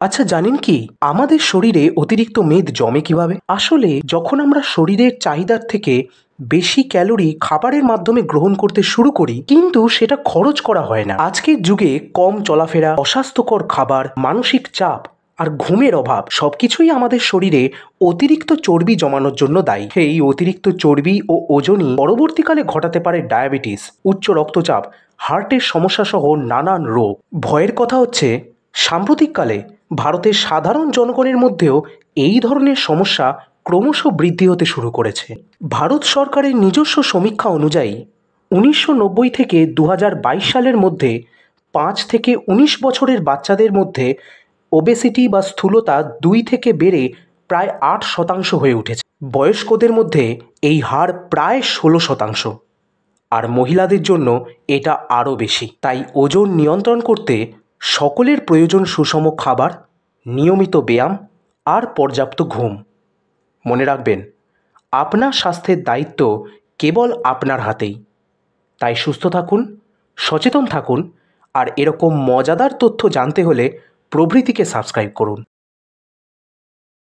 আচ্ছা জানেন কি আমাদের শরীরে অতিরিক্ত মেদ জমে কিভাবে? আসলে যখন আমরা শরীরের চাহিদার থেকে বেশি ক্যালোরি খাবারের মাধ্যমে গ্রহণ করতে শুরু করি কিন্তু সেটা খরচ করা হয় না। আজকের যুগে কম চলাফেরা, অস্বাস্থ্যকর খাবার, মানসিক চাপ আর ঘুমের অভাব সবকিছুই আমাদের শরীরে অতিরিক্ত চর্বি জমানোর জন্য দায়ী। এই অতিরিক্ত চর্বি ও ওজনই পরবর্তীকালে ঘটাতে পারে ডায়াবেটিস, উচ্চ রক্তচাপ, হার্টের সমস্যা সহ নানান রোগ। ভয়ের কথা হচ্ছে সাম্প্রতিককালে ভারতের সাধারণ জনগণের মধ্যেও এই ধরনের সমস্যা ক্রমশ বৃদ্ধি হতে শুরু করেছে। ভারত সরকারের নিজস্ব সমীক্ষা অনুযায়ী ১৯৯০ থেকে ২০২২ সালের মধ্যে ৫ থেকে ১৯ বছরের বাচ্চাদের মধ্যে ওবেসিটি বা স্থূলতা ২ থেকে বেড়ে প্রায় ৮% হয়ে উঠেছে। বয়স্কদের মধ্যে এই হার প্রায় ১৬%, আর মহিলাদের জন্য এটা আরও বেশি। তাই ওজন নিয়ন্ত্রণ করতে সকলের প্রয়োজন সুষম খাবার, নিয়মিত ব্যায়াম আর পর্যাপ্ত ঘুম। মনে রাখবেন, আপনার স্বাস্থ্যের দায়িত্ব কেবল আপনার হাতেই। তাই সুস্থ থাকুন, সচেতন থাকুন আর এরকম মজাদার তথ্য জানতে হলে প্রভৃতিকে সাবস্ক্রাইব করুন।